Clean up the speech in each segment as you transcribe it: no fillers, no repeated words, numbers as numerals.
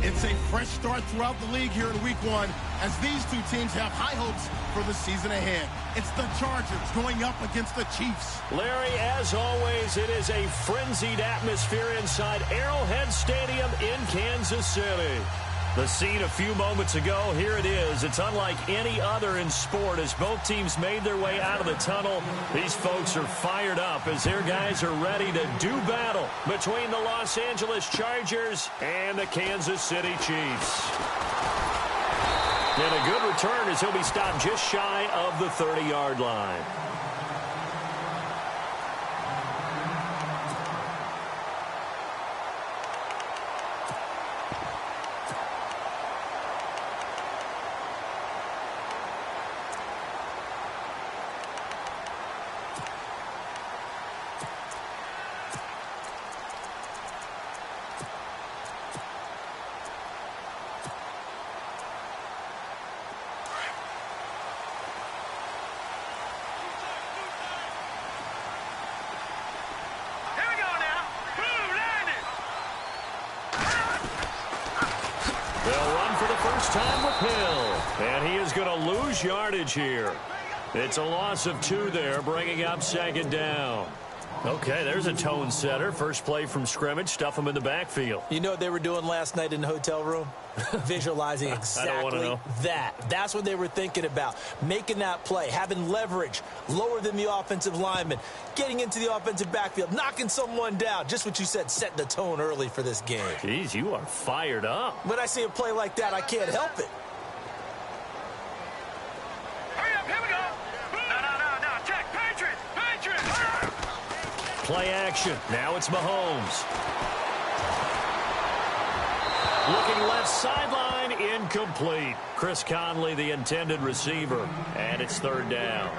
It's a fresh start throughout the league here in Week 1 as these two teams have high hopes for the season ahead. It's the Chargers going up against the Chiefs. Larry, as always, it is a frenzied atmosphere inside Arrowhead Stadium in Kansas City. The scene a few moments ago, here it is. It's unlike any other in sport as both teams made their way out of the tunnel. These folks are fired up as their guys are ready to do battle between the Los Angeles Chargers and the Kansas City Chiefs. And a good return as he'll be stopped just shy of the 30-yard line. Time with Hill, and he is going to lose yardage here. It's a loss of 2 there, bringing up second down. Okay, there's a tone setter. First play from scrimmage, stuff him in the backfield. You know what they were doing last night in the hotel room? Visualizing exactly that. That's what they were thinking about. Making that play, having leverage, lower than the offensive lineman, getting into the offensive backfield, knocking someone down. Just what you said, setting the tone early for this game. Jeez, you are fired up. When I see a play like that, I can't help it. Hurry up, here we go. No. Check, Patriots. Play action. Now it's Mahomes. Looking left sideline, incomplete. Chris Conley, the intended receiver, and it's third down.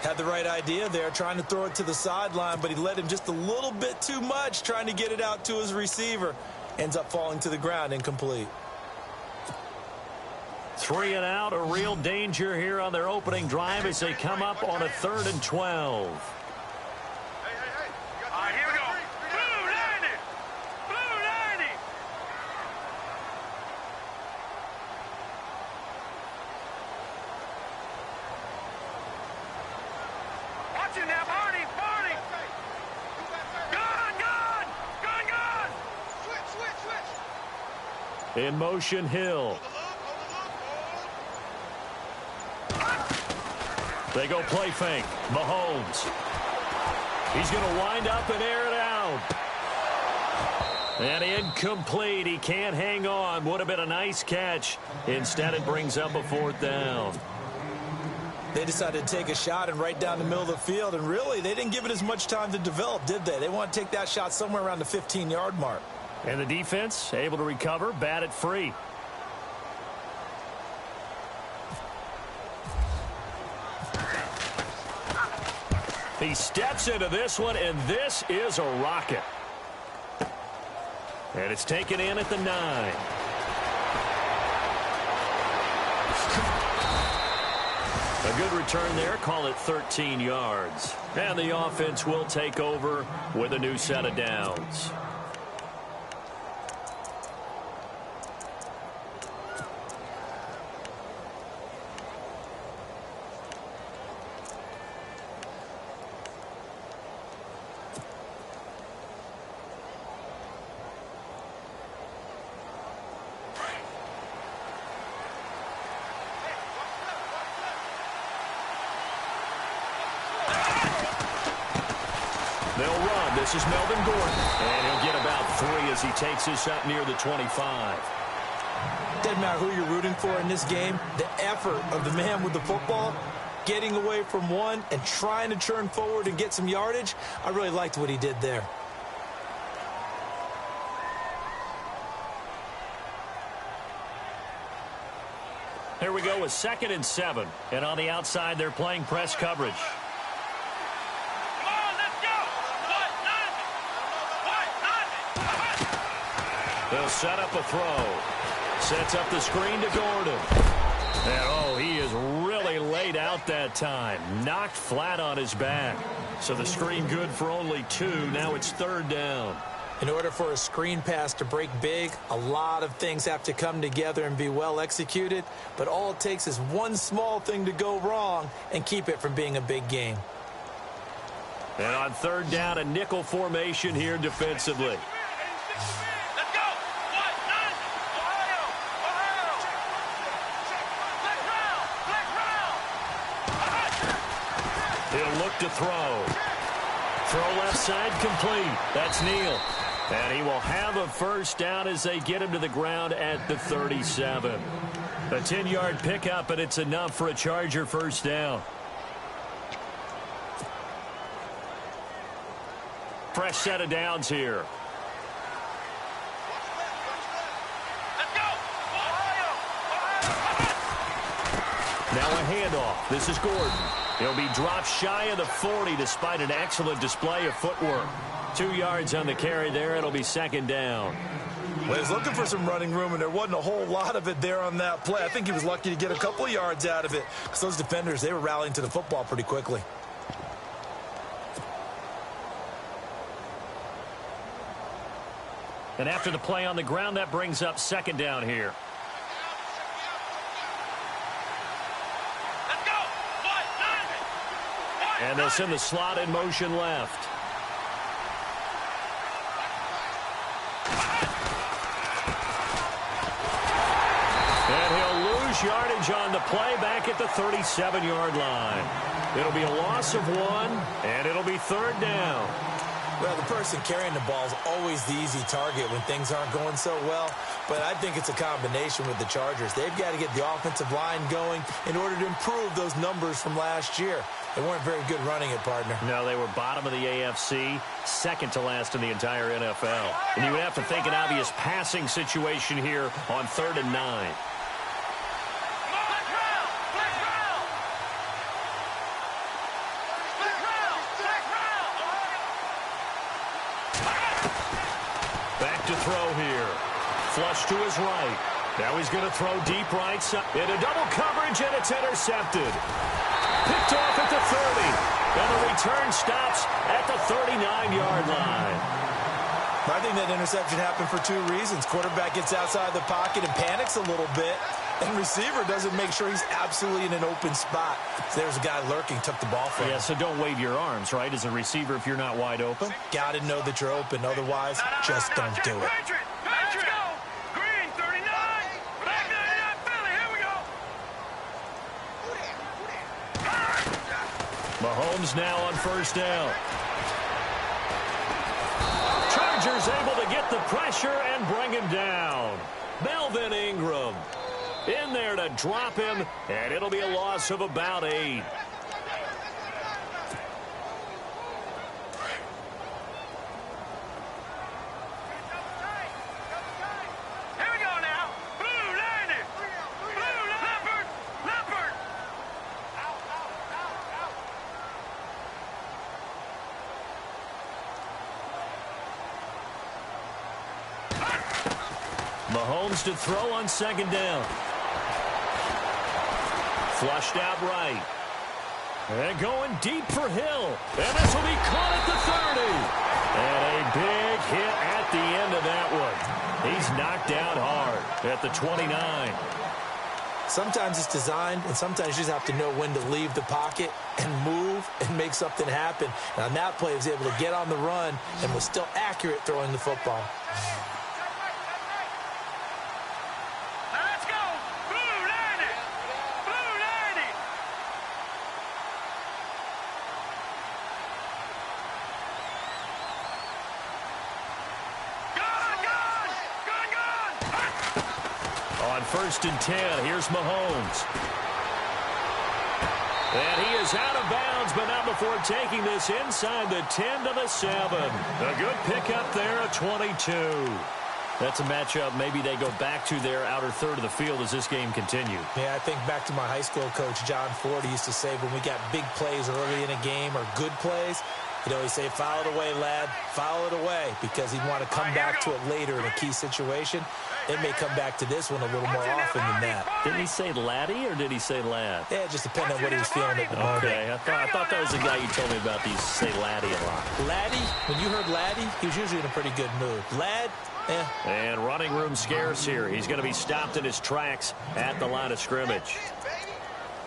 Had the right idea there, trying to throw it to the sideline, but he led him just a little bit too much, trying to get it out to his receiver. Ends up falling to the ground, incomplete. 3 and out, a real danger here on their opening drive as they come up on a 3rd and 12. All right, here we go. Blue 90. Watch it now, Barney. Gun. Switch. In motion, Hill. They go play fake. Mahomes. He's going to wind up and air it out. And incomplete. He can't hang on. Would have been a nice catch. Instead, it brings up a 4th down. They decided to take a shot and right down the middle of the field, and really, they didn't give it as much time to develop, did they? They want to take that shot somewhere around the 15-yard mark. And the defense able to recover, bat it free. He steps into this one, and this is a rocket. And it's taken in at the 9. A good return there, call it 13 yards. And the offense will take over with a new set of downs. They'll run. This is Melvin Gordon. And he'll get about 3 as he takes this up near the 25. Doesn't matter who you're rooting for in this game. The effort of the man with the football, getting away from one and trying to turn forward and get some yardage, I really liked what he did there. Here we go with 2nd and 7. And on the outside, they're playing press coverage. They'll set up a throw. Sets up the screen to Gordon. And, oh, he is really laid out that time. Knocked flat on his back. So the screen good for only 2. Now it's 3rd down. In order for a screen pass to break big, a lot of things have to come together and be well executed, but all it takes is one small thing to go wrong and keep it from being a big game. And on third down, a nickel formation here defensively. Let's go. What? None. Ohio. Black round. He'll look to throw. Throw left side complete. That's Neal. And he will have a first down as they get him to the ground at the 37. A 10-yard pickup, and it's enough for a Charger first down. Fresh set of downs here. Let's go. Ohio. Now a handoff. This is Gordon. He'll be dropped shy of the 40 despite an excellent display of footwork. 2 yards on the carry there. It'll be second down. Well, he was looking for some running room, and there wasn't a whole lot of it there on that play. I think he was lucky to get a couple of yards out of it because those defenders, they were rallying to the football pretty quickly. And after the play on the ground, that brings up second down here. Let's go. What? None. And they'll send the slot in motion left. And he'll lose yardage on the play back at the 37-yard line. It'll be a loss of 1, and it'll be third down. Well, the person carrying the ball is always the easy target when things aren't going so well. But I think it's a combination with the Chargers. They've got to get the offensive line going in order to improve those numbers from last year. They weren't very good running it, partner. No, they were bottom of the AFC, second to last in the entire NFL. And you would have to think an obvious passing situation here on 3rd and 9. To throw here. Flush to his right. Now he's going to throw deep right side. Into double coverage, and it's intercepted. Picked off at the 30. And the return stops at the 39-yard line. I think that interception happened for 2 reasons. Quarterback gets outside the pocket and panics a little bit. And receiver doesn't make sure he's absolutely in an open spot. So there's a guy lurking, took the ball from him. Yeah, so don't wave your arms, right, as a receiver if you're not wide open. Got to know that you're open. Otherwise, just don't do it. Patriot. Let's go. Green 39. Black 99 Philly. Here we go. Mahomes now on first down. Chargers able to get the pressure and bring him down. Melvin Ingram in there to drop him, and it'll be a loss of about 8. Here we go now. Blue landed. Blue leopard. Leopard. Mahomes to throw on second down. Flushed out right. And going deep for Hill. And this will be caught at the 30. And a big hit at the end of that one. He's knocked down hard at the 29. Sometimes it's designed, and sometimes you just have to know when to leave the pocket and move and make something happen. And on that play, he was able to get on the run and was still accurate throwing the football. Let's go. Blue landed. Blue landed. Gun. On 1st and 10, here's Mahomes. And he is out of bounds, but not before taking this inside the 10 to the 7. A good pickup there, a 22. That's a matchup maybe they go back to their outer third of the field as this game continues. Yeah, I think back to my high school coach, John Ford. He used to say when we got big plays early in a game or good plays, You know, he say, file it away, lad. File it away, because he'd want to come back to it later in a key situation. It may come back to this one a little more often than that. Didn't he say laddie or did he say lad? Yeah, it just depends on what he was feeling at the moment. Okay, I thought that was the guy you told me about that used to say laddie a lot. Laddie, when you heard laddie, he was usually in a pretty good mood. Lad, And running room scarce here. He's going to be stopped in his tracks at the line of scrimmage.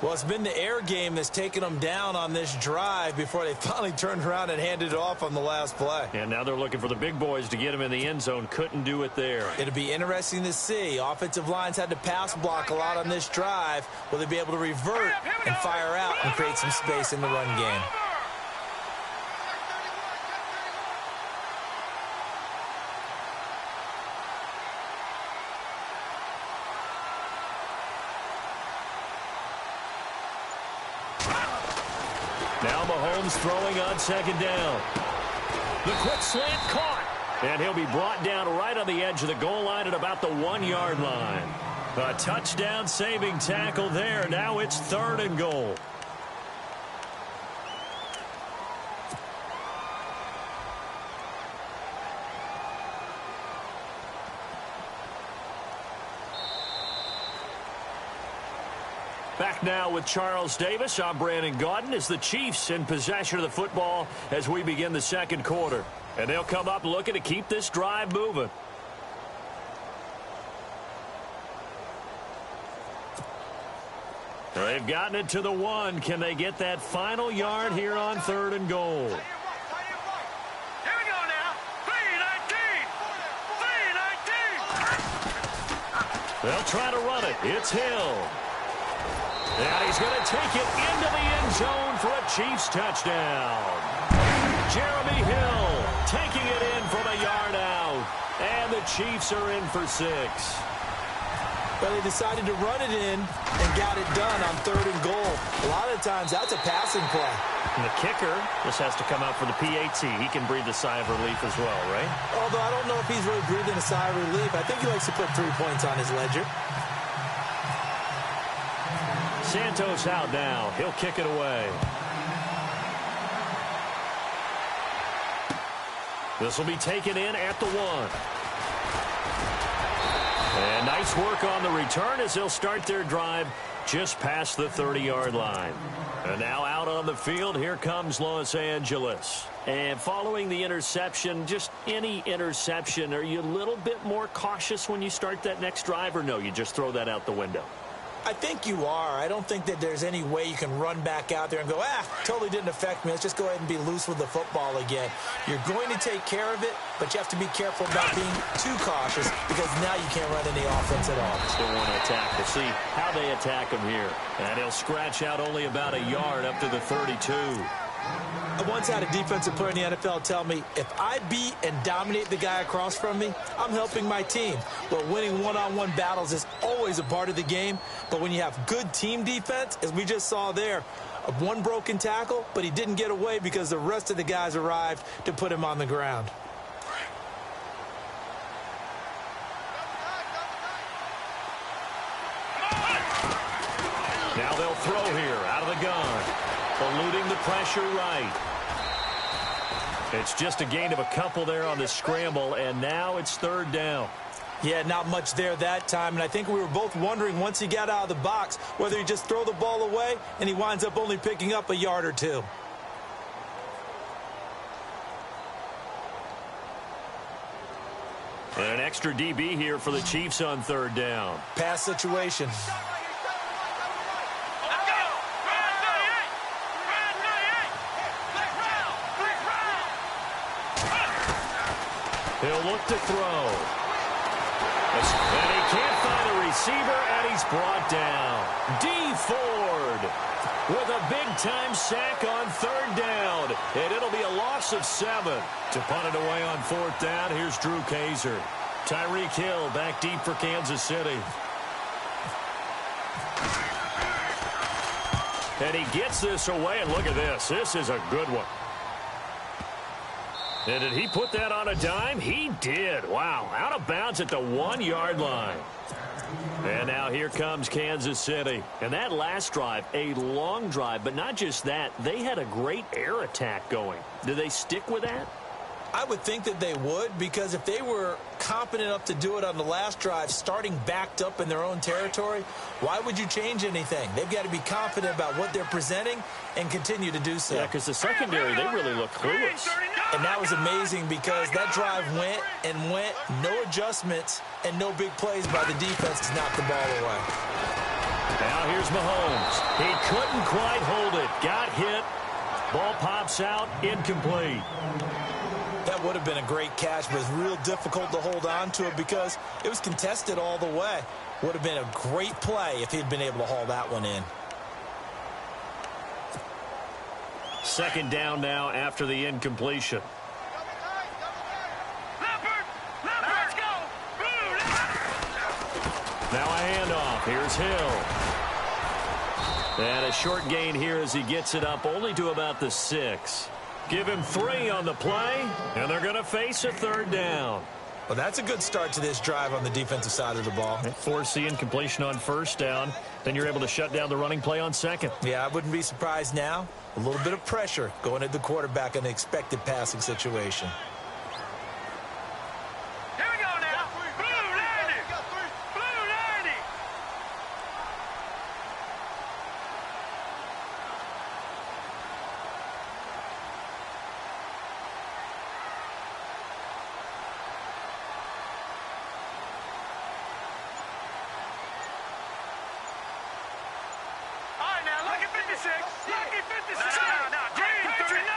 Well, it's been the air game that's taken them down on this drive before they finally turned around and handed it off on the last play. And now they're looking for the big boys to get him in the end zone. Couldn't do it there. It'll be interesting to see. Offensive lines had to pass block a lot on this drive. Will they be able to revert and fire out and create some space in the run game? Now Mahomes throwing on second down. The quick slant caught. And he'll be brought down right on the edge of the goal line at about the 1-yard line. A touchdown saving tackle there. Now it's 3rd and goal. Back now with Charles Davis. I'm Brandon Gaudin as the Chiefs in possession of the football as we begin the second quarter. And they'll come up looking to keep this drive moving. They've gotten it to the 1. Can they get that final yard here on 3rd and goal? Here we go now. 3-19. They'll try to run it. It's Hill. And he's going to take it into the end zone for a Chiefs touchdown. Jeremy Hill taking it in from a yard out. And the Chiefs are in for 6. But they decided to run it in and got it done on 3rd and goal. A lot of times that's a passing play. And the kicker just has to come out for the PAT. He can breathe a sigh of relief as well, right? Although I don't know if he's really breathing a sigh of relief. I think he likes to put 3 points on his ledger. Santos out now. He'll kick it away. This will be taken in at the 1. And nice work on the return as they'll start their drive just past the 30-yard line. And now out on the field, here comes Los Angeles. And following the interception, just any interception, are you a little bit more cautious when you start that next drive, or no, you just throw that out the window? I think you are. I don't think that there's any way you can run back out there and go, totally didn't affect me. Let's just go ahead and be loose with the football again. You're going to take care of it, but you have to be careful about being too cautious because now you can't run any offense at all. Still want to attack. We'll see how they attack him here. And he'll scratch out only about a yard up to the 32. I once had a defensive player in the NFL tell me, if I beat and dominate the guy across from me, I'm helping my team. But winning one-on-one battles is always a part of the game. But when you have good team defense, as we just saw there, one broken tackle, but he didn't get away because the rest of the guys arrived to put him on the ground. Now they'll throw here out of the gun. Eluding the pressure right. It's just a gain of a couple there on the scramble, and now it's 3rd down. Yeah, not much there that time, and I think we were both wondering once he got out of the box whether he just throw the ball away and he winds up only picking up a yard or 2. And an extra DB here for the Chiefs on 3rd down. Pass situation. He'll look to throw. And he can't find a receiver, and he's brought down. D. Ford with a big-time sack on 3rd down. And it'll be a loss of 7. To punt it away on 4th down, here's Drew Kaiser. Tyreek Hill back deep for Kansas City. And he gets this away, and look at this. This is a good one. And did he put that on a dime? He did. Wow. Out of bounds at the 1-yard line. And now here comes Kansas City. And that last drive, a long drive, but not just that. They had a great air attack going. Do they stick with that? I would think that they would, because if they were competent enough to do it on the last drive, starting backed up in their own territory, why would you change anything? They've got to be confident about what they're presenting and continue to do so. Yeah, because the secondary, they really look clueless. And that was amazing because that drive went and went, no adjustments and no big plays by the defense to knock the ball away. Now here's Mahomes. He couldn't quite hold it. Got hit. Ball pops out, incomplete. That would have been a great catch, but it's real difficult to hold on to it because it was contested all the way. Would have been a great play if he'd been able to haul that one in. Second down now after the incompletion. Let's go. Now a handoff. Here's Hill. And a short gain here as he gets it up only to about the 6. Give him 3 on the play, and they're going to face a third down. Well, that's a good start to this drive on the defensive side of the ball. Force the incompletion on first down. Then you're able to shut down the running play on second. Yeah, I wouldn't be surprised now. A little bit of pressure going at the quarterback in an expected passing situation. Here we go now. Blue 90. Blue 90. All right, now, lucky 56. Lucky 56. No, green 39.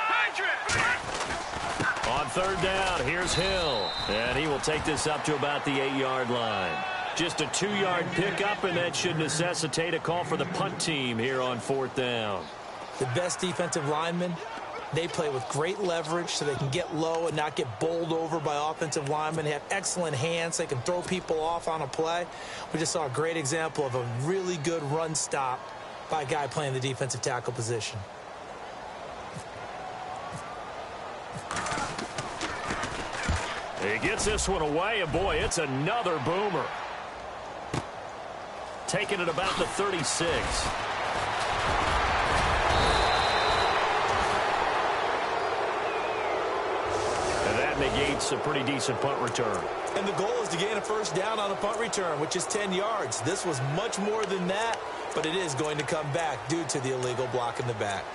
On third down, here's Hill. And he will take this up to about the 8-yard line. Just a 2-yard pickup, and that should necessitate a call for the punt team here on fourth down. The best defensive linemen, they play with great leverage so they can get low and not get bowled over by offensive linemen. They have excellent hands. They can throw people off on a play. We just saw a great example of a really good run stop by a guy playing the defensive tackle position. He gets this one away, and boy, it's another boomer. Taking it about the 36. And that negates a pretty decent punt return. And the goal is to gain a first down on a punt return, which is 10 yards. This was much more than that, but it is going to come back due to the illegal block in the back.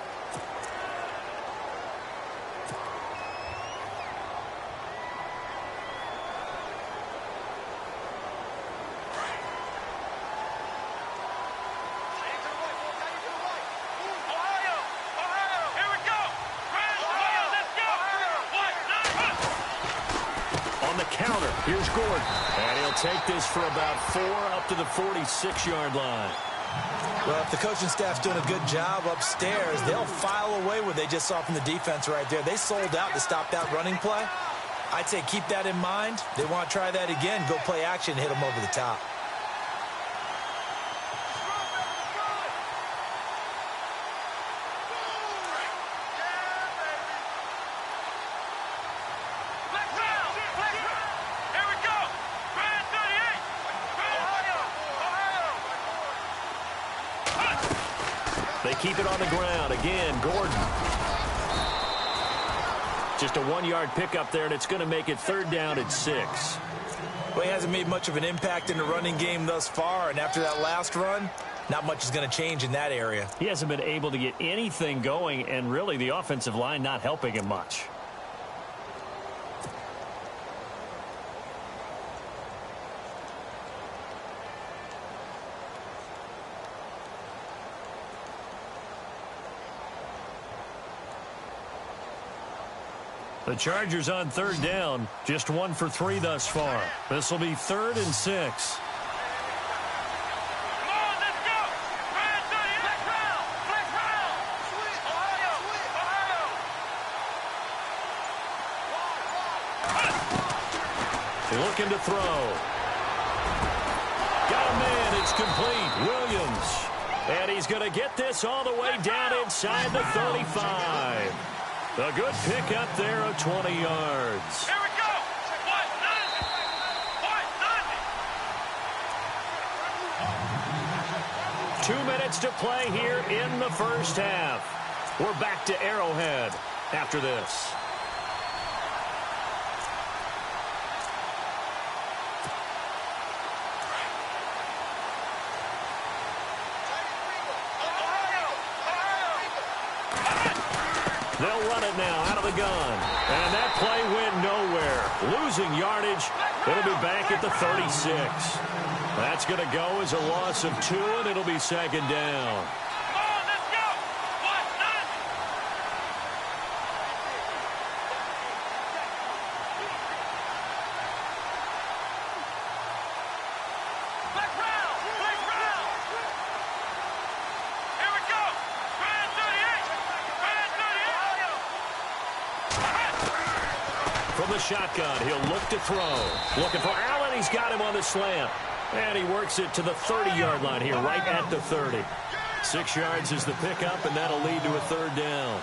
Counter. Here's Gordon. And he'll take this for about 4 up to the 46-yard line. Well, if the coaching staff's doing a good job upstairs, they'll file away what they just saw from the defense right there. They sold out to stop that running play. I'd say keep that in mind. They want to try that again. Go play action and hit them over the top. They keep it on the ground. Again, Gordon. Just a 1-yard pickup there, and it's going to make it third down at 6. Well, he hasn't made much of an impact in the running game thus far, and after that last run, not much is going to change in that area. He hasn't been able to get anything going, and really the offensive line not helping him much. The Chargers on third down, just 1 for 3 thus far. This will be 3rd and 6. Looking to throw. Got a man, it's complete. Williams. And he's going to get this all the way down inside the 35. A good pickup there of 20 yards. Here we go. 2 minutes to play here in the first half. We're back to Arrowhead after this. They'll run it now out of the gun. And that play went nowhere. Losing yardage. It'll be back at the 36. That's going to go as a loss of 2, and it'll be second down. From the shotgun, he'll look to throw. Looking for Allen. He's got him on the slant. And he works it to the 30-yard line here, right at the 30. 6 yards is the pickup, and that'll lead to a third down.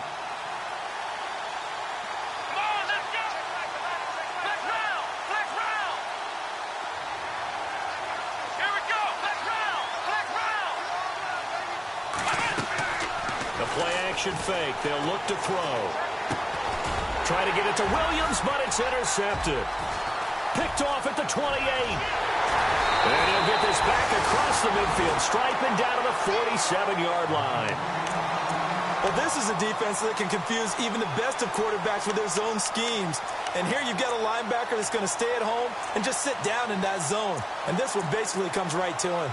The play-action fake. They'll look to throw. Try to get it to Williams, but it's intercepted. Picked off at the 28. And he'll get this back across the midfield, striping down to the 47-yard line. Well, this is a defense that can confuse even the best of quarterbacks with their zone schemes. And here you've got a linebacker that's going to stay at home and just sit down in that zone. And this one basically comes right to him.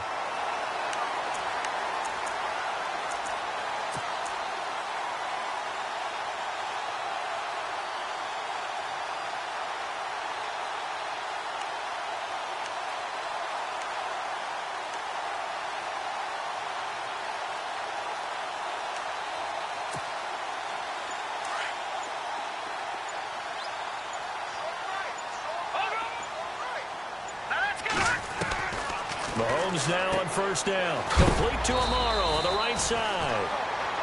Mahomes now on first down. Complete to Amaro on the right side.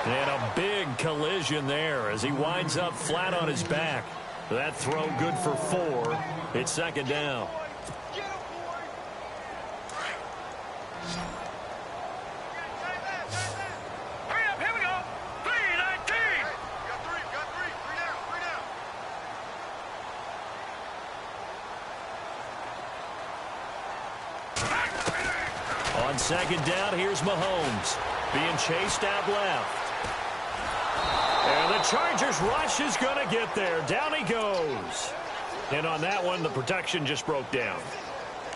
And a big collision there as he winds up flat on his back. That throw good for 4. It's second down. On second down, here's Mahomes being chased out left. And the Chargers rush is going to get there. Down he goes. And on that one, the protection just broke down.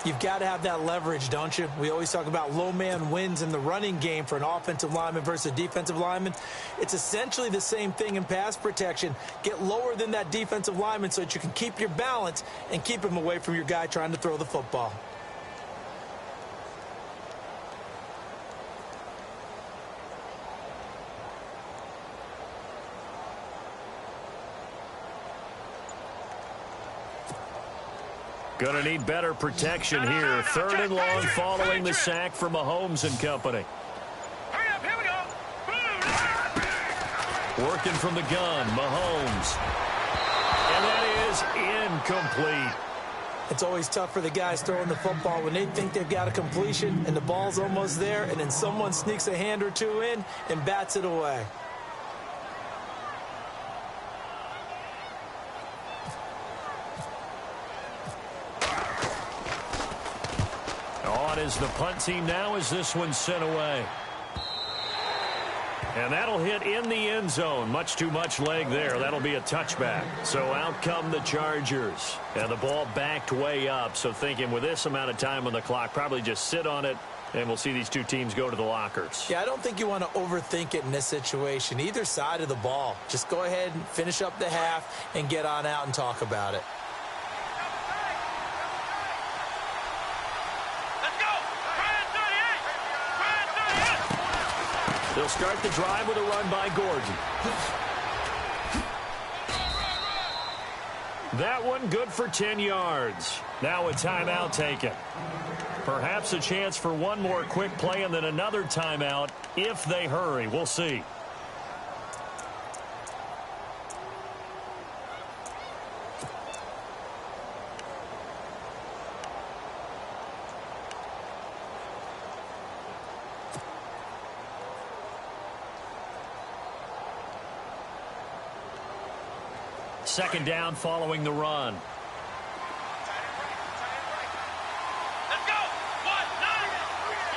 You've got to have that leverage, don't you? We always talk about low man wins in the running game for an offensive lineman versus a defensive lineman. It's essentially the same thing in pass protection. Get lower than that defensive lineman so that you can keep your balance and keep him away from your guy trying to throw the football. Going to need better protection here. Third and long following the sack from Mahomes and company. Hurry up, here we go. Working from the gun, Mahomes. And that is incomplete. It's always tough for the guys throwing the football when they think they've got a completion and the ball's almost there, and then someone sneaks a hand or two in and bats it away. On is the punt team now as this one's sent away. And that'll hit in the end zone. Much too much leg there. That'll be a touchback. So out come the Chargers. And the ball backed way up. So thinking with this amount of time on the clock, probably just sit on it, and we'll see these two teams go to the lockers. Yeah, I don't think you want to overthink it in this situation. Either side of the ball. Just go ahead and finish up the half and get on out and talk about it. They'll start the drive with a run by Gordon. That one good for 10 yards. Now a timeout taken. Perhaps a chance for one more quick play and then another timeout if they hurry. We'll see. second down following the run. Let's go. 1-9.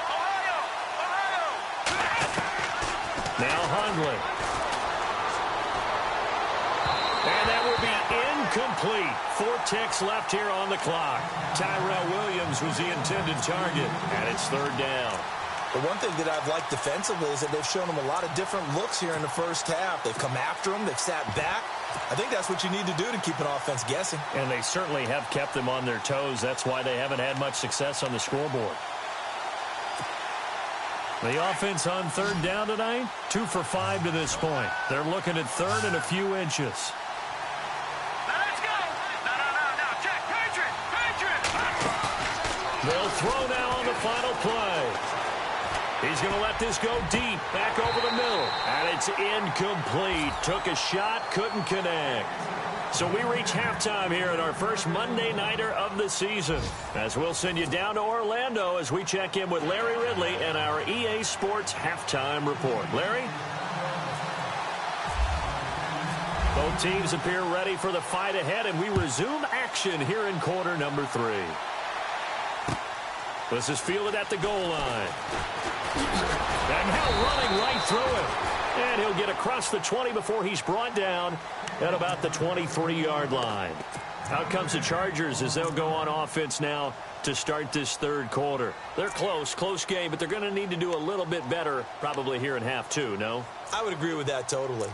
Ohio. Now Hundley. And that will be incomplete. 4 ticks left here on the clock. Tyrell Williams was the intended target, and it's third down. The one thing that I've liked defensively is that they've shown them a lot of different looks here in the first half. They've come after them. They've sat back. I think that's what you need to do to keep an offense guessing. And they certainly have kept them on their toes. That's why they haven't had much success on the scoreboard. The offense on third down tonight, 2 for 5 to this point. They're looking at third and a few inches. Let's go. No. Check. Patriot. They'll throw now on the final play. He's going to let this go deep, back over the middle. And it's incomplete. Took a shot, couldn't connect. So we reach halftime here at our first Monday Nighter of the season. As we'll send you down to Orlando as we check in with Larry Ridley and our EA Sports Halftime Report. Larry? Both teams appear ready for the fight ahead, and we resume action here in quarter number 3. This is fielded at the goal line. And now running right through it. And he'll get across the 20 before he's brought down at about the 23-yard line. Out comes the Chargers as they'll go on offense now to start this third quarter. They're close game, but they're going to need to do a little bit better probably here in half 2, no? I would agree with that totally.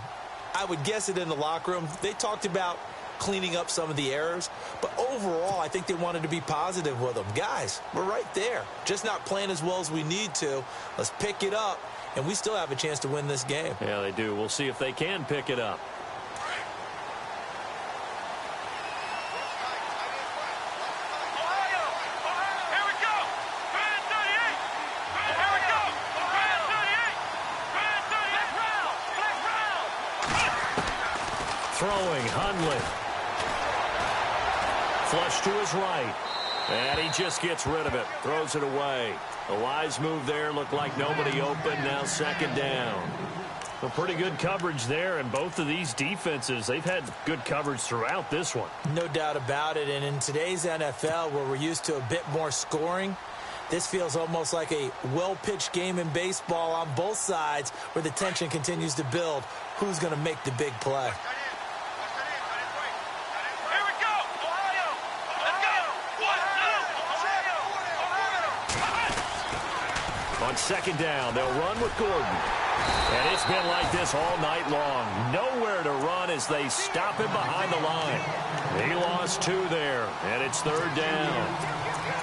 I would guess it in the locker room. They talked about cleaning up some of the errors, but overall I think they wanted to be positive with them. Guys, we're right there, just not playing as well as we need to. Let's pick it up, and we still have a chance to win this game. Yeah, they do. We'll see if they can pick it up. Ohio. Here we go. Brand 38. Here we go. Brand 38. Brand 38. Black round. Throwing, Hundley. Flush to his right. And he just gets rid of it. Throws it away. A wise move there. Looked like nobody open. Now second down. Well, pretty good coverage there. And both of these defenses, they've had good coverage throughout this one. No doubt about it. And in today's NFL, where we're used to a bit more scoring, this feels almost like a well-pitched game in baseball on both sides where the tension continues to build. Who's going to make the big play? On second down, they'll run with Gordon. And it's been like this all night long. Nowhere to run as they stop him behind the line. He lost 2 there, and it's third down.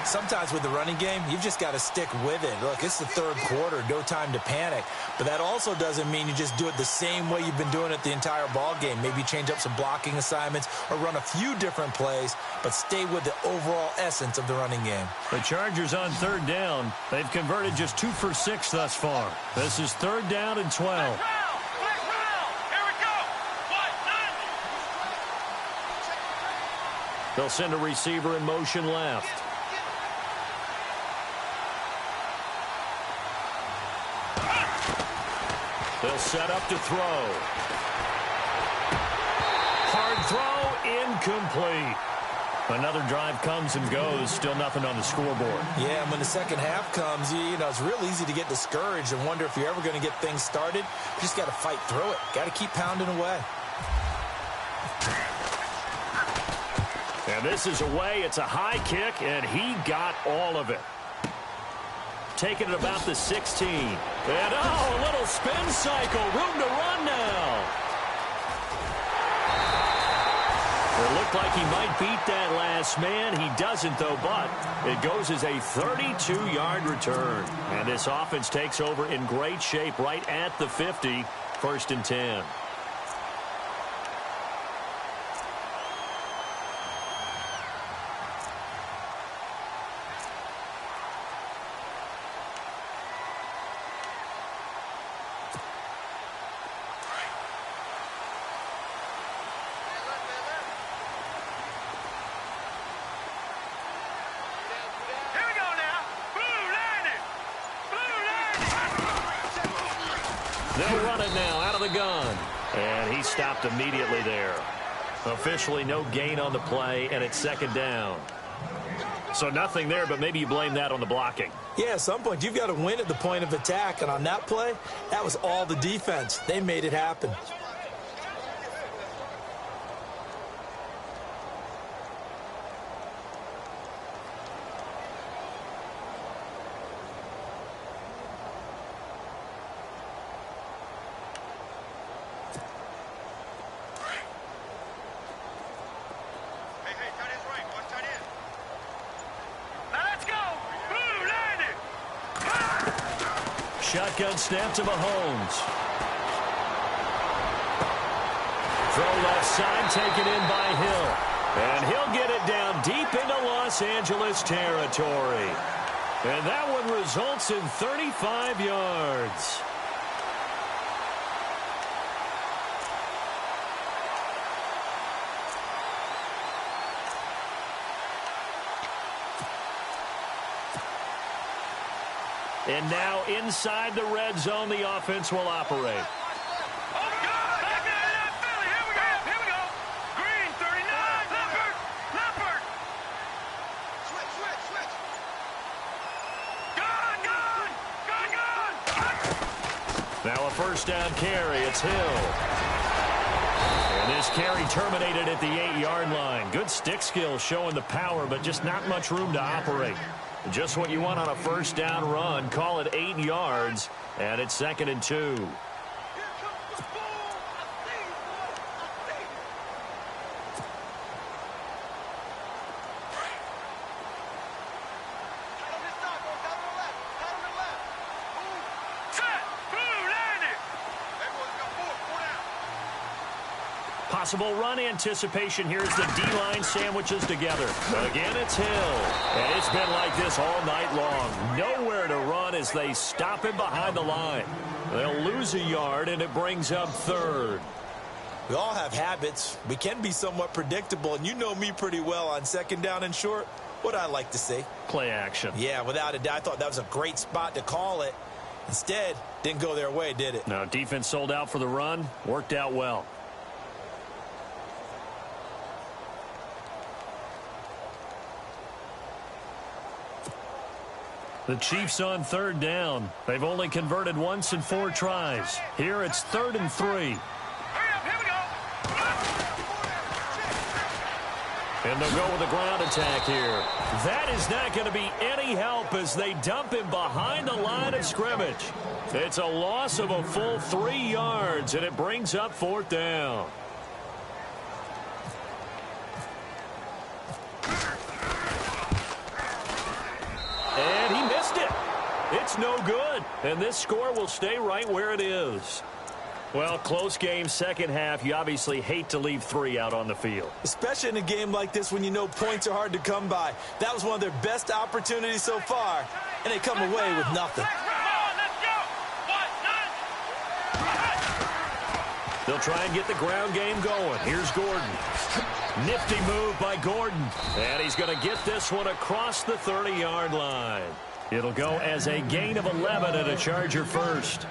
Sometimes with the running game, you've just got to stick with it. Look, it's the third quarter, no time to panic. But that also doesn't mean you just do it the same way you've been doing it the entire ball game. Maybe change up some blocking assignments or run a few different plays, but stay with the overall essence of the running game. The Chargers on third down. They've converted just 2 for 6 thus far. This is third down and 12. Black round. Here we go. 1-9. They'll send a receiver in motion left. They'll set up to throw. Hard throw, incomplete. Another drive comes and goes, still nothing on the scoreboard. Yeah, and when the second half comes, you know, it's real easy to get discouraged and wonder if you're ever going to get things started. You just got to fight through it. Got to keep pounding away. And this is away. It's a high kick, and he got all of it. Taking it about the 16. And, oh, a little spin cycle. Room to run now. It looked like he might beat that last man. He doesn't, though, but it goes as a 32-yard return. And this offense takes over in great shape right at the 50, 1st and 10. They'll run it now out of the gun. And he stopped immediately there. Officially no gain on the play, and it's second down. So nothing there, but maybe you blame that on the blocking. Yeah, at some point, you've got to win at the point of attack. And on that play, that was all the defense. They made it happen. Shotgun snap to Mahomes. Throw left side, taken in by Hill. And he'll get it down deep into Los Angeles territory. And that one results in 35 yards. And now inside the red zone, the offense will operate. Oh, God! Back in that Philly. Here we go. Here we go. Green, 39. Leopard. Leopard. Switch. Gun. Now a first down carry. It's Hill. And this carry terminated at the 8-yard line. Good stick skill showing the power, but just not much room to operate. Just what you want on a first down run. Call it 8 yards, and it's 2nd and 2. Possible run anticipation. Here's the D-line sandwiches together. Again, it's Hill. And it's been like this all night long. Nowhere to run as they stop him behind the line. They'll lose a yard, and it brings up 3rd. We all have habits. We can be somewhat predictable, and you know me pretty well on 2nd down and short. What I like to see. Play action. Yeah, without a doubt. I thought that was a great spot to call it. Instead, didn't go their way, did it? No, defense sold out for the run. Worked out well. The Chiefs on 3rd down. They've only converted once in 4 tries. Here it's 3rd and 3. Hurry up, here we go. And they'll go with a ground attack here. That is not going to be any help as they dump him behind the line of scrimmage. It's a loss of a full 3 yards, and it brings up 4th down. And he missed it. It's no good. And this score will stay right where it is. Well, close game, second half. You obviously hate to leave 3 out on the field. Especially in a game like this when you know points are hard to come by. That was one of their best opportunities so far, and they come away with nothing. They'll try and get the ground game going. Here's Gordon. Nifty move by Gordon. And he's going to get this one across the 30-yard line. It'll go as a gain of 11 and a Charger first.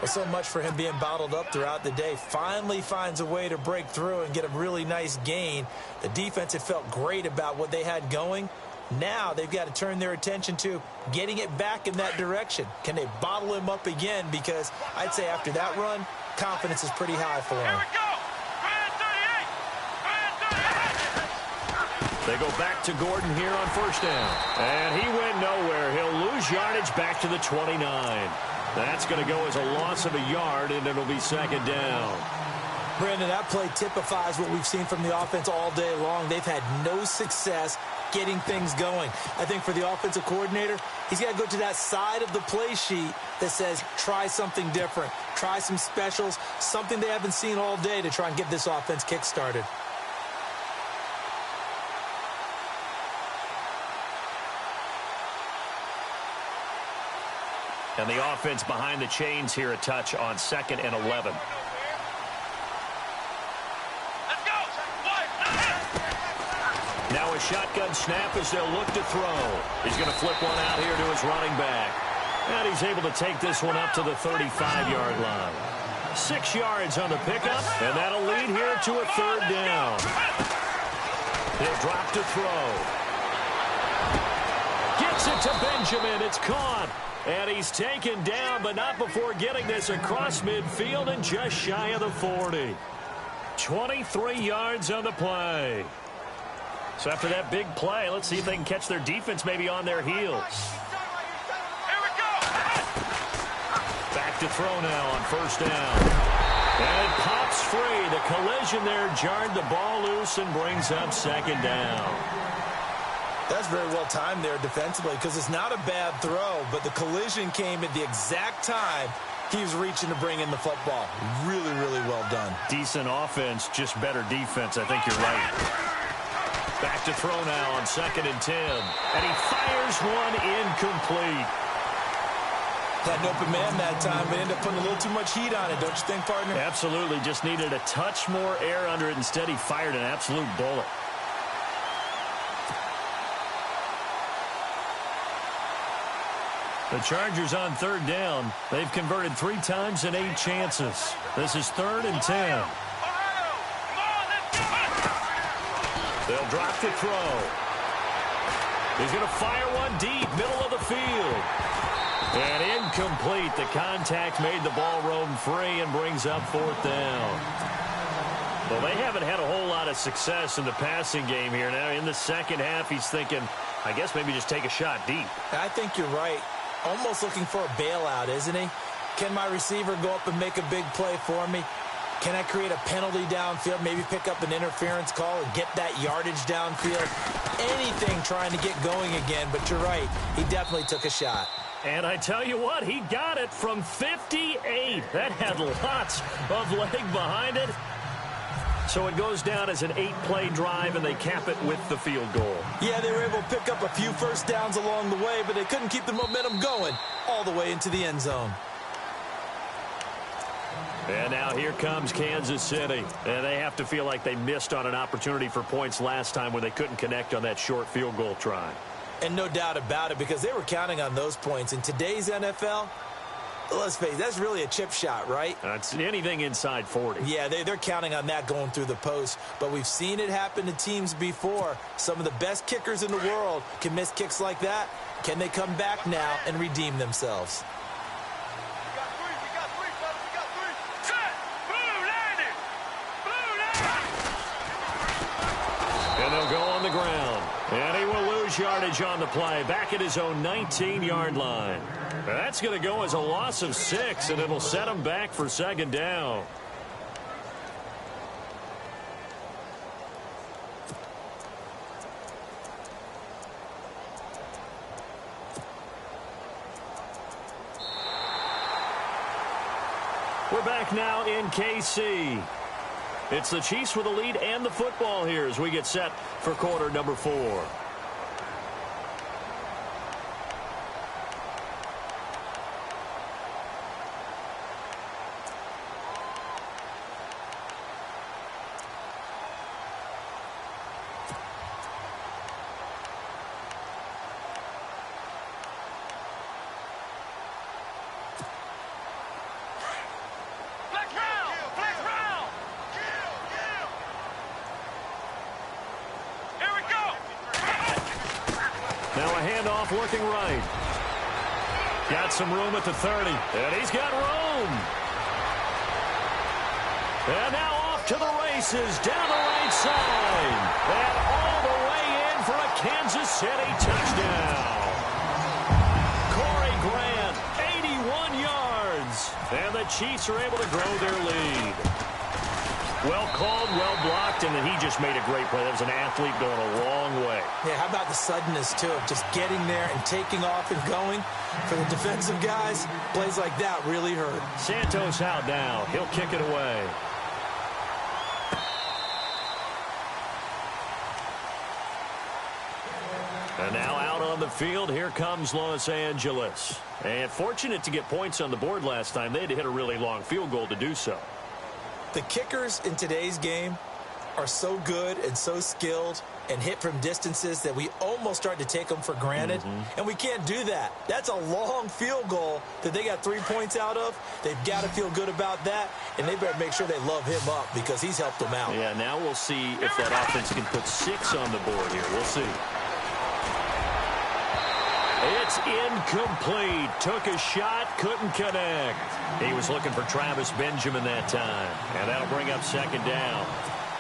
Well, so much for him being bottled up throughout the day. Finally finds a way to break through and get a really nice gain. The defense had felt great about what they had going. Now they've got to turn their attention to getting it back in that direction. Can they bottle him up again? Because I'd say after that run, confidence is pretty high for him. Here we go. They go back to Gordon here on first down. And he went nowhere. He'll lose yardage back to the 29. That's going to go as a loss of a yard, and it'll be second down. Brandon, that play typifies what we've seen from the offense all day long. They've had no success getting things going. I think for the offensive coordinator, he's got to go to that side of the play sheet that says try something different, try some specials, something they haven't seen all day to try and get this offense kick-started. And the offense behind the chains here a touch on 2nd and 11. Now a shotgun snap as they'll look to throw. He's going to flip one out here to his running back. And he's able to take this one up to the 35-yard line. 6 yards on the pickup, and that'll lead here to a 3rd down. He'll drop to throw. Gets it to Benjamin. It's caught. And he's taken down, but not before getting this across midfield and just shy of the 40. 23 yards on the play. So after that big play, let's see if they can catch their defense maybe on their heels. Here we go. Back to throw now on 1st down. And it pops free. The collision there jarred the ball loose and brings up 2nd down. That's very well timed there defensively because it's not a bad throw, but the collision came at the exact time he was reaching to bring in the football. Really, really well done. Decent offense, just better defense. I think you're right. Back to throw now on 2nd and 10. And he fires one incomplete. Had an open man that time, but ended up putting a little too much heat on it, don't you think, partner? Absolutely. Just needed a touch more air under it. Instead, he fired an absolute bullet. The Chargers on 3rd down. They've converted 3 times in 8 chances. This is 3rd and 10. They'll drop to throw. He's going to fire one deep, middle of the field. And incomplete. The contact made the ball roam free and brings up 4th down. Well, they haven't had a whole lot of success in the passing game here. Now, in the second half, he's thinking, I guess maybe just take a shot deep. I think you're right. Almost looking for a bailout, isn't he? Can my receiver go up and make a big play for me? Can I create a penalty downfield, maybe pick up an interference call and get that yardage downfield? Anything trying to get going again, but you're right. He definitely took a shot. And I tell you what, he got it from 58. That had lots of leg behind it. So it goes down as an 8-play drive, and they cap it with the field goal. Yeah, they were able to pick up a few first downs along the way, but they couldn't keep the momentum going all the way into the end zone. And now here comes Kansas City. And they have to feel like they missed on an opportunity for points last time when they couldn't connect on that short field goal try. And no doubt about it, because they were counting on those points. In today's NFL, let's face it, that's really a chip shot, right? It's anything inside 40. Yeah, they're counting on that going through the post. But we've seen it happen to teams before. Some of the best kickers in the world can miss kicks like that. Can they come back now and redeem themselves? And they'll go on the ground. And he will lose yardage on the play. Back at his own 19-yard line. That's going to go as a loss of 6, and it'll set him back for 2nd down. We're back now in KC. It's the Chiefs with the lead and the football here as we get set for quarter number 4. Working right. Got some room at the 30. And he's got room. And now off to the races down the right side. And all the way in for a Kansas City touchdown. Corey Grant, 81 yards. And the Chiefs are able to grow their lead. Well called, well blocked, and then he just made a great play. That was an athlete going a long way. Yeah, how about the suddenness, too, of just getting there and taking off and going? For the defensive guys, plays like that really hurt. Santos out now. He'll kick it away. And now out on the field, here comes Los Angeles. And fortunate to get points on the board last time. They had to hit a really long field goal to do so. The kickers in today's game are so good and so skilled and hit from distances that we almost start to take them for granted, and we can't do that. That's a long field goal that they got 3 points out of. They've got to feel good about that, and they better make sure they love him up because he's helped them out. Yeah, now we'll see if that offense can put 6 on the board here. We'll see. It's incomplete. Took a shot, couldn't connect. He was looking for Travis Benjamin that time, and that'll bring up second down.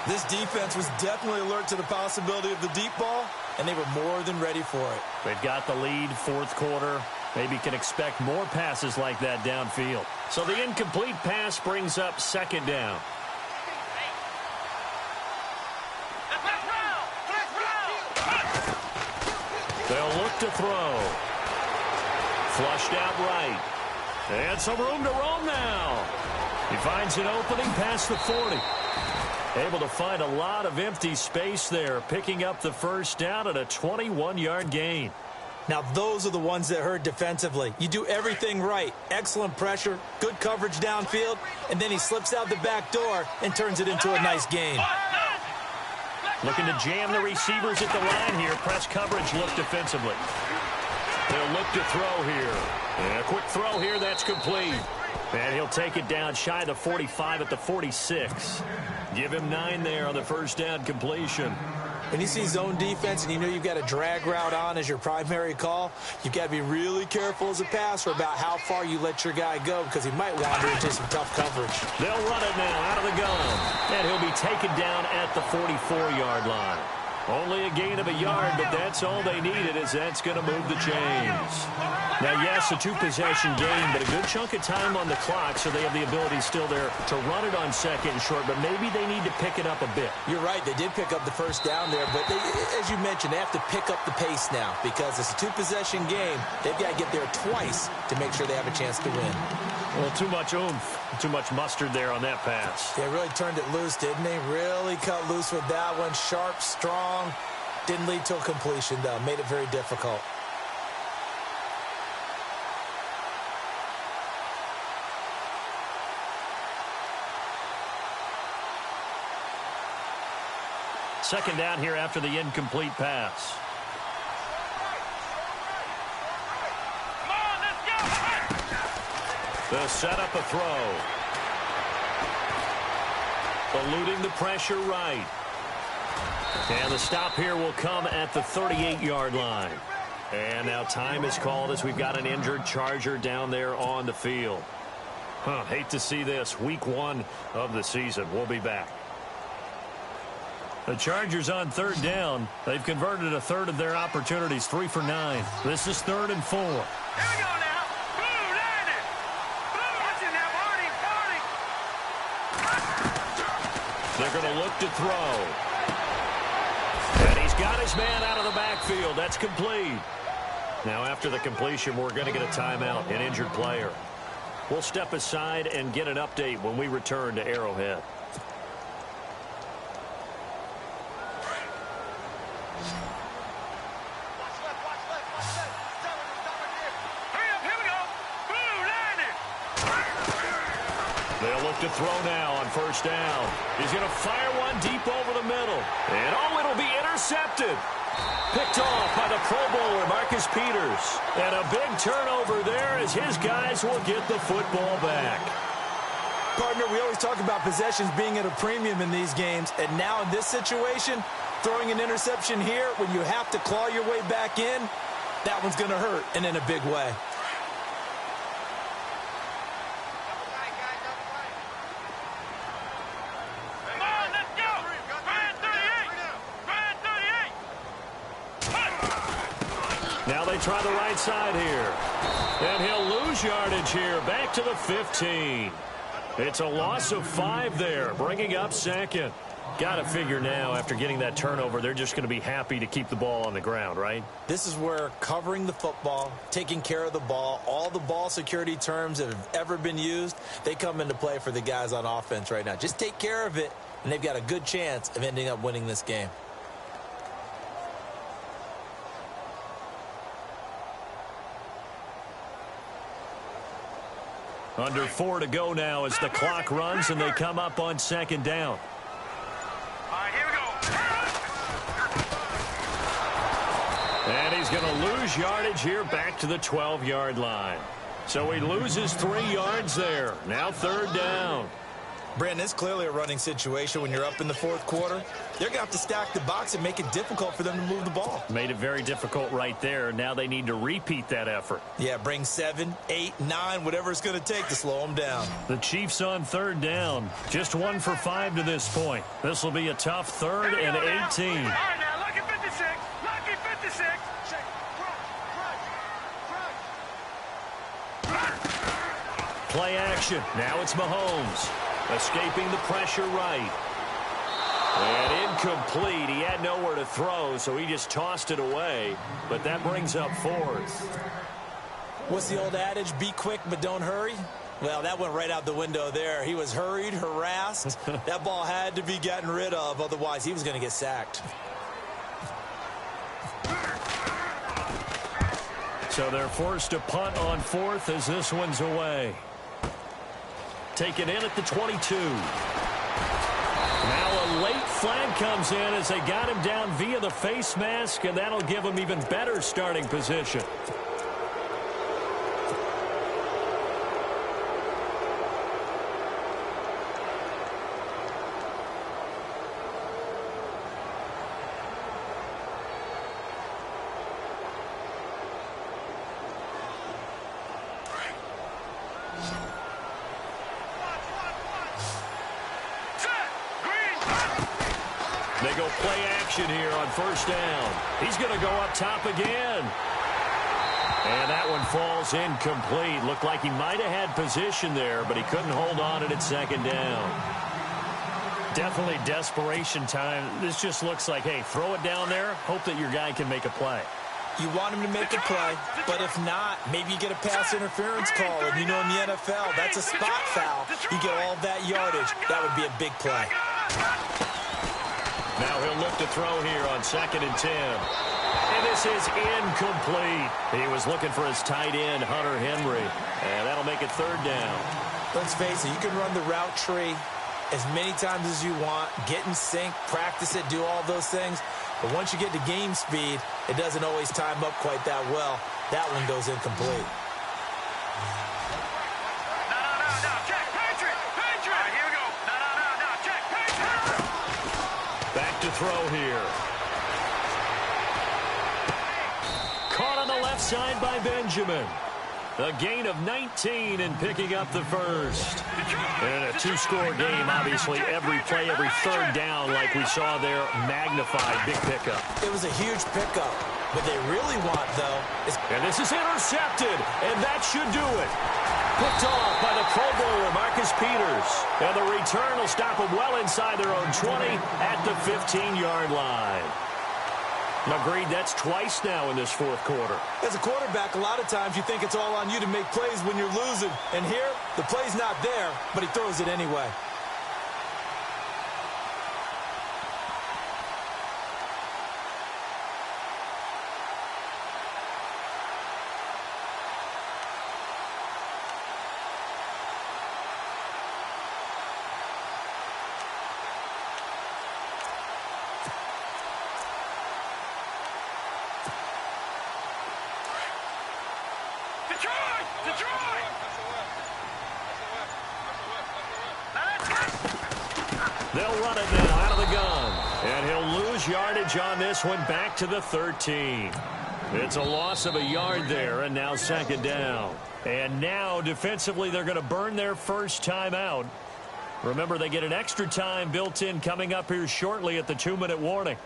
This defense was definitely alert to the possibility of the deep ball, and they were more than ready for it. They've got the lead, fourth quarter. Maybe can expect more passes like that downfield. So the incomplete pass brings up second down. They'll look to throw. Flushed out right. And some room to roam now. He finds an opening past the 40. Able to find a lot of empty space there, picking up the first down at a 21-yard gain. Now, those are the ones that hurt defensively. You do everything right. Excellent pressure, good coverage downfield, and then he slips out the back door and turns it into a nice gain. Looking to jam the receivers at the line here. Press coverage look defensively. They'll look to throw here. And a quick throw here, that's complete. And he'll take it down shy of the 45 at the 46. Give him 9 there on the first down completion. When you see zone defense and you know you've got a drag route on as your primary call, you've got to be really careful as a passer about how far you let your guy go because he might wander into some tough coverage. They'll run it now out of the gun. And he'll be taken down at the 44-yard line. Only a gain of a yard, but that's all they needed as that's going to move the chains. Now, yes, a 2-possession game, but a good chunk of time on the clock, so they have the ability still there to run it on second and short, but maybe they need to pick it up a bit. You're right. They did pick up the first down there, but they, as you mentioned, they have to pick up the pace now because it's a 2-possession game. They've got to get there twice to make sure they have a chance to win. Well, too much oomph, too much mustard there on that pass. They really turned it loose, didn't they? Really cut loose with that one. Sharp, strong. Didn't lead to a completion, though. Made it very difficult. Second down here after the incomplete pass. They'll set up a throw. Eluding the pressure right. And the stop here will come at the 38-yard line. And now time is called as we've got an injured Charger down there on the field. Hate to see this. Week 1 of the season. We'll be back. The Chargers on third down. They've converted a third of their opportunities, 3 for 9. This is 3rd and 4. Here we go now. Blue, line it. Blue, watch it now, Barney. They're going to look to throw. And he's got his man out of the backfield. That's complete. Now, after the completion, we're going to get a timeout, an injured player. We'll step aside and get an update when we return to Arrowhead. To throw now on first down. He's going to fire one deep over the middle. And, it'll be intercepted. Picked off by the Pro Bowler, Marcus Peters. And a big turnover there as his guys will get the football back. Partner, we always talk about possessions being at a premium in these games. And now in this situation, throwing an interception here when you have to claw your way back in, that one's going to hurt, and in a big way. Try the right side here. And he'll lose yardage here. Back to the 15. It's a loss of 5 there, bringing up second. Got to figure now, after getting that turnover, they're just going to be happy to keep the ball on the ground, right? This is where covering the football, taking care of the ball, all the ball security terms that have ever been used, they come into play for the guys on offense right now. Just take care of it, and they've got a good chance of ending up winning this game. Under 4 to go now as the clock runs and they come up on second down. All right, he's going to lose yardage here back to the 12-yard line. So he loses 3 yards there. Now 3rd down. Brandon, it's clearly a running situation when you're up in the 4th quarter. They're going to have to stack the box and make it difficult for them to move the ball. Made it very difficult right there. Now they need to repeat that effort. Yeah, bring 7, 8, 9, whatever it's going to take to slow them down. The Chiefs on 3rd down. Just 1 for 5 to this point. This will be a tough 3rd and 18. All right, now, lucky 56. Lucky 56. Play action. Now it's Mahomes. Escaping the pressure right. And incomplete. He had nowhere to throw, so he just tossed it away. But that brings up 4th. What's the old adage? Be quick, but don't hurry? Well, that went right out the window there. He was hurried, harassed. That ball had to be gotten rid of. Otherwise, he was going to get sacked. So they're forced to punt on 4th as this one's away. Taken in at the 22. Now a late flag comes in as they got him down via the face mask, and that'll give him even better starting position. They go play action here on 1st down. He's going to go up top again. And that one falls incomplete. Looked like he might have had position there, but he couldn't hold on at 2nd down. Definitely desperation time. This just looks like, hey, throw it down there, hope that your guy can make a play. You want him to make a play, but if not, maybe you get a pass interference call. And you know in the NFL, that's a spot foul. You get all that yardage. That would be a big play. Now he'll look to throw here on 2nd and 10. And this is incomplete. He was looking for his tight end, Hunter Henry. And that'll make it 3rd down. Let's face it, you can run the route tree as many times as you want, get in sync, practice it, do all those things. But once you get to game speed, it doesn't always time up quite that well. That one goes incomplete. To throw here. Caught on the left side by Benjamin. A gain of 19 and picking up the 1st. In a 2-score game, obviously every play, every 3rd down like we saw there, magnified, big pickup. It was a huge pickup. What they really want, though, is... And this is intercepted, and that should do it. Picked off by the Pro Bowler, Marcus Peters. And the return will stop them well inside their own 20 at the 15-yard line. Agreed, that's twice now in this 4th quarter. As a quarterback, a lot of times you think it's all on you to make plays when you're losing. And here, the play's not there, but he throws it anyway. They'll run it now out of the gun. And he'll lose yardage on this one back to the 13. It's a loss of a yard there, and now 2nd down. And now, defensively, they're going to burn their first time out. Remember, they get an extra time built in coming up here shortly at the 2-minute warning.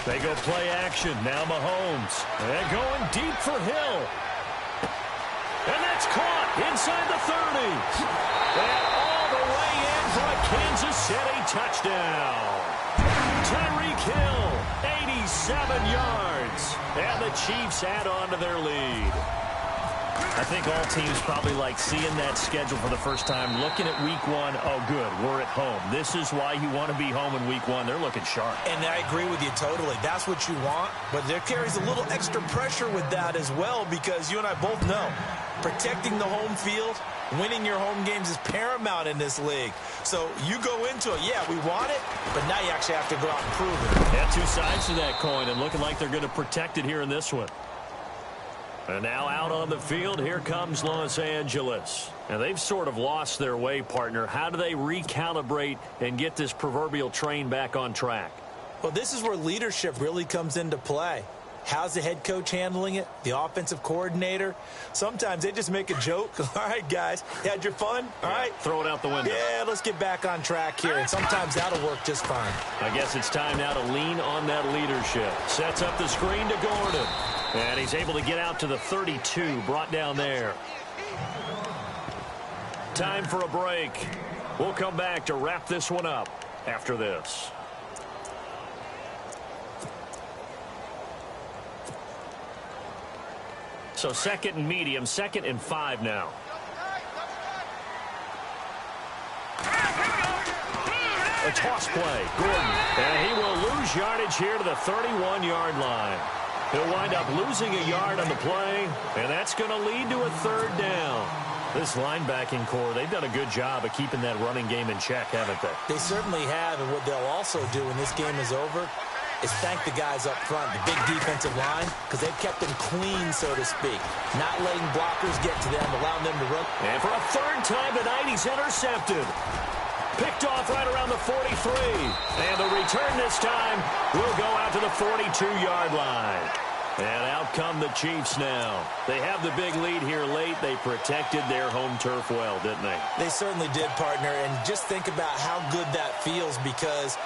They go play action. Now Mahomes. And going deep for Hill. And that's caught inside the 30s. And all the way in for a Kansas City touchdown. Tyreek Hill, 87 yards. And the Chiefs add on to their lead. I think all teams probably like seeing that schedule for the first time, looking at week one. Oh, good, we're at home. This is why you want to be home in week one. They're looking sharp. And I agree with you totally. That's what you want, but there carries a little extra pressure with that as well, because you and I both know protecting the home field, winning your home games is paramount in this league. So you go into it, yeah, we want it, but now you actually have to go out and prove it. Yeah, two sides to that coin, and looking like they're going to protect it here in this one. And now out on the field, here comes Los Angeles. And they've sort of lost their way, partner. How do they recalibrate and get this proverbial train back on track? Well, this is where leadership really comes into play. How's the head coach handling it? The offensive coordinator? Sometimes they just make a joke. All right, guys, you had your fun? All right. Throw it out the window. Yeah, let's get back on track here. And sometimes that'll work just fine. I guess it's time now to lean on that leadership. Sets up the screen to Gordon. And he's able to get out to the 32, brought down there. Time for a break. We'll come back to wrap this one up after this. So second and medium, 2nd and 5 now. A toss play, Gordon. And he will lose yardage here to the 31-yard line. He'll wind up losing a yard on the play, and that's going to lead to a 3rd down. This linebacking core, they've done a good job of keeping that running game in check, haven't they? They certainly have, and what they'll also do when this game is over is thank the guys up front, the big defensive line, because they've kept them clean, so to speak. Not letting blockers get to them, allowing them to run. And for a 3rd time tonight, he's intercepted. Picked off right around the 43. And the return this time will go out to the 42-yard line. And out come the Chiefs now. They have the big lead here late. They protected their home turf well, didn't they? They certainly did, partner. And just think about how good that feels, because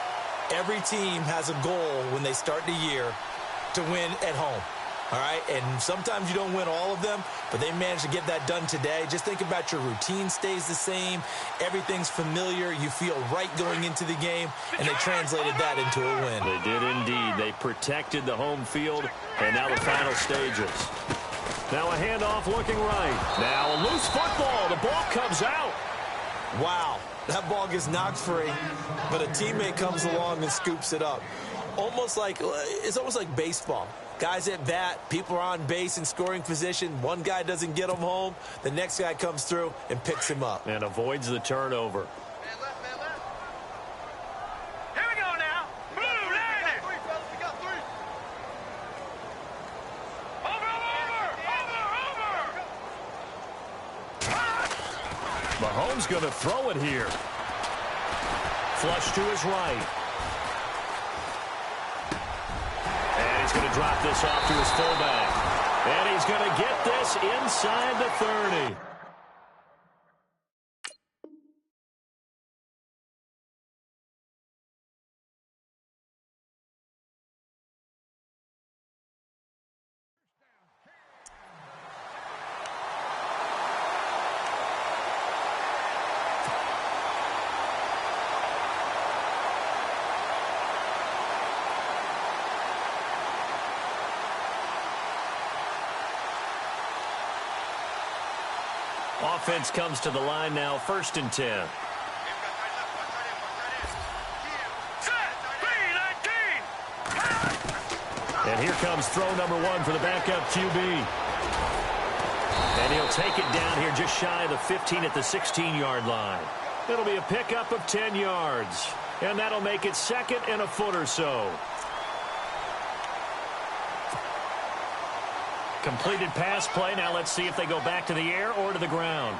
every team has a goal when they start the year to win at home. All right, and sometimes you don't win all of them, but they managed to get that done today. Just think about your routine stays the same. Everything's familiar. You feel right going into the game, and they translated that into a win. They did indeed. They protected the home field, and now the final stages. Now a handoff looking right. Now a loose football. The ball comes out. Wow, that ball gets knocked free, but a teammate comes along and scoops it up. It's almost like baseball. Guys at bat, people are on base in scoring position. One guy doesn't get him home. The next guy comes through and picks him up. And avoids the turnover. Man left. Here we go now. Blue, landed. We got 3. Over. Mahomes going to throw it here. Flush to his right. He's going to drop this off to his fullback. And he's going to get this inside the 30. Offense comes to the line now, 1st and 10. And here comes throw number 1 for the backup QB. And he'll take it down here just shy of the 15 at the 16-yard line. It'll be a pickup of 10 yards. And that'll make it 2nd and a foot or so. Completed pass play. Now let's see if they go back to the air or to the ground.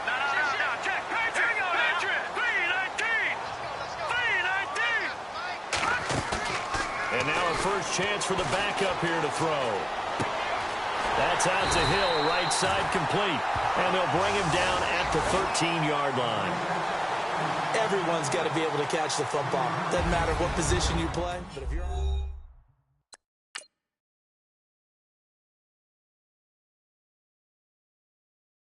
No, check. Here we go now. 3-19. And now a first chance for the backup here to throw. That's out to Hill, right side complete. And they'll bring him down at the 13-yard line. Everyone's got to be able to catch the football. Doesn't matter what position you play, but if you're